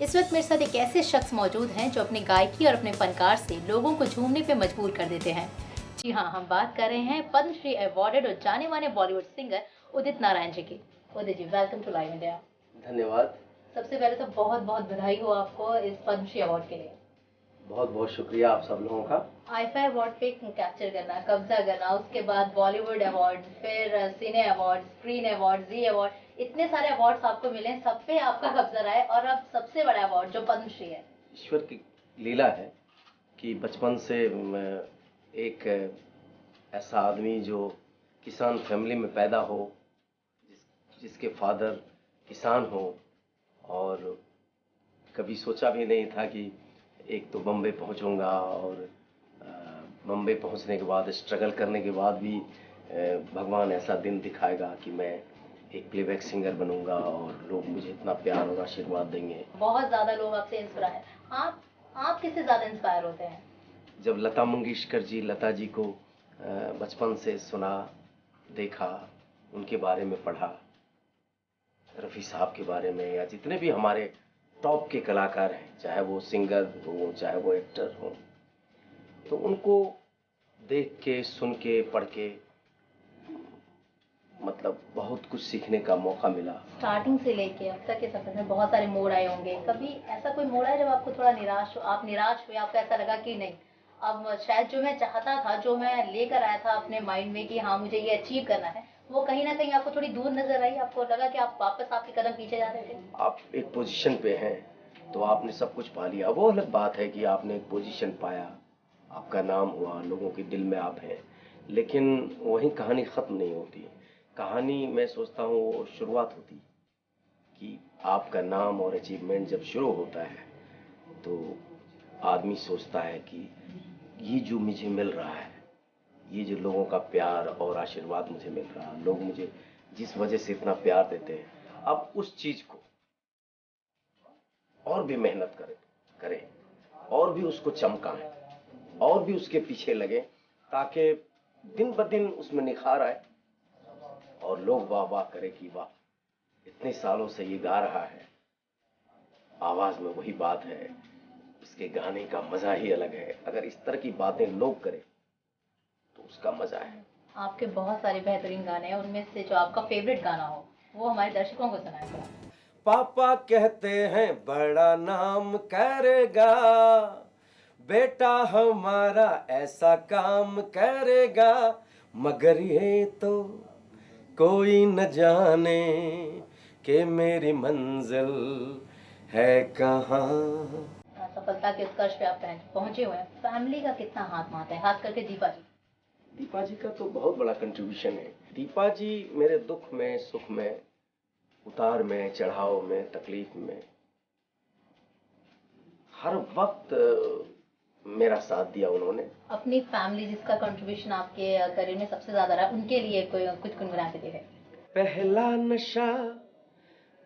इस वक्त मेरे साथ एक ऐसे शख्स मौजूद हैं जो अपनी गायकी और अपने फनकार से लोगों को झूमने पे मजबूर कर देते हैं। जी हाँ, हम बात कर रहे हैं पद्मश्री अवार्डेड और जाने माने बॉलीवुड सिंगर उदित नारायण जी की। Udit ji, welcome to live India. धन्यवाद। सबसे पहले तो बहुत बहुत बधाई हो आपको इस पद्मश्री अवार्ड के लिए। बहुत बहुत शुक्रिया आप सब लोगों का। आईफा अवार्ड पे कैप्चर करना, कब्जा करना, उसके बाद बॉलीवुड अवार्ड, फिर सिने अवार्ड, स्क्रीन अवार्ड, जी अवार्ड, इतने सारे अवार्ड्स आपको मिले, सब पे आपका कब्जा रहा है और अब सबसे बड़ा अवार्ड जो पद्मश्री है। ईश्वर की लीला है कि बचपन से मैं एक ऐसा आदमी जो किसान फैमिली में पैदा हो, जिसके फादर किसान हो, और कभी सोचा भी नहीं था कि एक तो बम्बई पहुंचूंगा और बम्बई पहुंचने के बाद स्ट्रगल करने के बाद भी भगवान ऐसा दिन दिखाएगा कि मैं एक प्लेबैक सिंगर बनूंगा और लोग मुझे इतना प्यार और आशीर्वाद देंगे। बहुत ज्यादा लोग आपसे इंस्पायर, आप किससे ज्यादा इंस्पायर होते हैं? जब लता मंगेशकर जी, लता जी को बचपन से सुना, देखा, उनके बारे में पढ़ा, रफ़ी साहब के बारे में, या जितने भी हमारे टॉप के कलाकार हैं, चाहे वो सिंगर हो चाहे वो एक्टर हो, तो उनको देख के, सुन के, पढ़ के मतलब बहुत कुछ सीखने का मौका मिला। स्टार्टिंग से लेके अब तक के सफर में बहुत सारे मोड़ आए होंगे, कभी ऐसा कोई मोड़ आया जब आपको थोड़ा निराश हो, आप निराश हुए, आपको ऐसा लगा कि नहीं, अब शायद जो मैं चाहता था, जो मैं लेकर आया था अपने माइंड में कि हाँ मुझे ये अचीव करना है, वो कहीं ना कहीं आपको थोड़ी दूर नजर आई, आपको लगा कि आप वापस आपके कदम पीछे जा रहे थे? आप एक पोजीशन पे हैं तो आपने सब कुछ पा लिया, वो अलग बात है कि आपने एक पोजीशन पाया, आपका नाम हुआ, लोगों के दिल में आप हैं, लेकिन वही कहानी खत्म नहीं होती। कहानी मैं सोचता हूँ वो शुरुआत होती कि आपका नाम और अचीवमेंट जब शुरू होता है तो आदमी सोचता है कि ये जो मुझे मिल रहा है, ये जो लोगों का प्यार और आशीर्वाद मुझे मिल रहा है, लोग मुझे जिस वजह से इतना प्यार देते हैं, अब उस चीज को और भी मेहनत करें और भी उसको चमकाएं और भी उसके पीछे लगे, ताकि दिन ब दिन उसमें निखार आए और लोग वाह वाह करें कि वाह, इतने सालों से ये गा रहा है, आवाज में वही बात है, इसके गाने का मजा ही अलग है। अगर इस तरह की बातें लोग करें तो उसका मजा है। आपके बहुत सारे बेहतरीन गाने हैं, उनमें से जो आपका फेवरेट गाना हो वो हमारे दर्शकों को सुनाएं थोड़ा। पापा कहते हैं बड़ा नाम करेगा, बेटा हमारा ऐसा काम करेगा, मगर ये तो कोई न जाने कि मेरी मंजिल है कहाँ। सफलता के उत्कर्ष पे आप पहुंचे हुए हैं, फैमिली का कितना हाथ मारता है, खास करके दीपा जी? दीपा जी का तो बहुत बड़ा कंट्रीब्यूशन है। दीपा जी मेरे दुख में, सुख में, उतार में, चढ़ाव में, तकलीफ में हर वक्त मेरा साथ दिया उन्होंने। अपनी फैमिली जिसका कंट्रीब्यूशन आपके करियर में सबसे ज्यादा रहा, उनके लिए कोई कुछ गुनगुना के दिए? पहला नशा,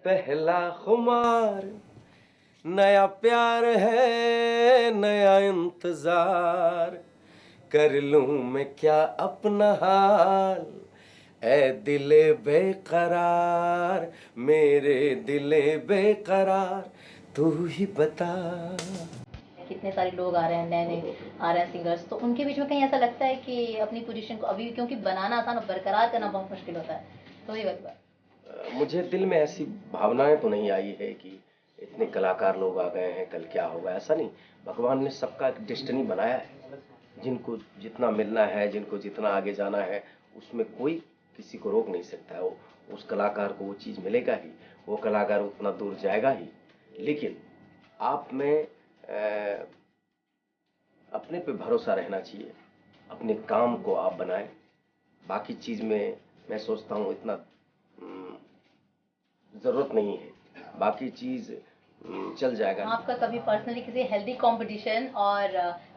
पहला खुमार, नया प्यार है, नया इंतजार, कर लूं मैं क्या अपना हाल, ऐ दिले बेकरार, मेरे दिले बेकरार, तू ही बता। कितने सारे लोग आ रहे हैं, नए नए आ रहे हैं सिंगर्स, तो उनके बीच में कहीं ऐसा लगता है कि अपनी पोजीशन को अभी, क्योंकि बनाना आसान और बरकरार करना बहुत मुश्किल होता है, तो ये वाली बात? मुझे दिल में ऐसी भावनाएं तो नहीं आई है कि इतने कलाकार लोग आ गए हैं, कल क्या होगा, ऐसा नहीं। भगवान ने सबका एक डेस्टिनी बनाया है, जिनको जितना मिलना है, जिनको जितना आगे जाना है, उसमें कोई किसी को रोक नहीं सकता है। उस कलाकार को वो चीज़ मिलेगा ही, वो कलाकार उतना दूर जाएगा ही। लेकिन आप में अपने पे भरोसा रहना चाहिए, अपने काम को आप बनाएं, बाकी चीज़ में मैं सोचता हूँ इतना ज़रूरत नहीं है, बाकी चीज़ चल जाएगा। आपका कभी पर्सनली किसी हेल्दी कंपटीशन और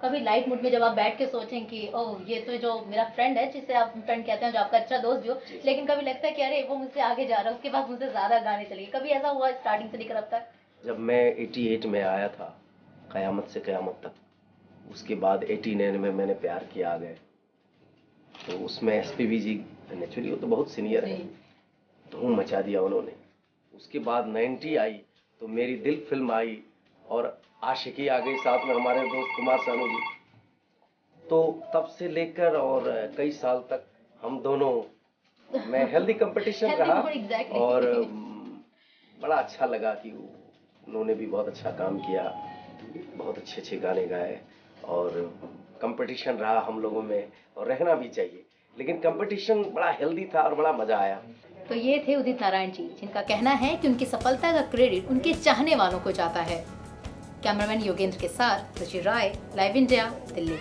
कभी लाइट मूड में जब आप बैठ के सोचें कि ओह ये तो जो मेरा फ्रेंड है, जिसे आप फ्रेंड कहते हैं, जो आपका अच्छा दोस्त भी हो, लेकिन कभी लगता है कि अरे वो मुझसे आगे जा रहा है, उसके पास मुझसे ज्यादा गाने चलेंगे, कभी ऐसा हुआ स्टार्टिंग से लेकर अब तक? जब मैं 88 में आया था, कयामत से कयामत तक, उसके बाद 89 में मैंने प्यार किया आ गए, तो उसमें एसपीबी जी नेचुरली वो तो बहुत सीनियर है, धूम मचा दिया उन्होंने। उसके बाद 90 आई तो मेरी दिल फिल्म आई, और आशिकी आ गई साथ में हमारे दोस्त कुमार सानू जी। तो तब से लेकर और कई साल तक हम दोनों में हेल्दी कंपटीशन रहा। एग्जैक्टली। और बड़ा अच्छा लगा कि उन्होंने भी बहुत अच्छा काम किया, बहुत अच्छे अच्छे गाने गाए और कंपटीशन रहा हम लोगों में, और रहना भी चाहिए, लेकिन कंपटीशन बड़ा हेल्दी था और बड़ा मजा आया। तो ये थे उदित नारायण जी, जिनका कहना है कि उनकी सफलता का क्रेडिट उनके चाहने वालों को जाता है। कैमरामैन योगेंद्र के साथ रुचि राय, लाइव इंडिया, दिल्ली।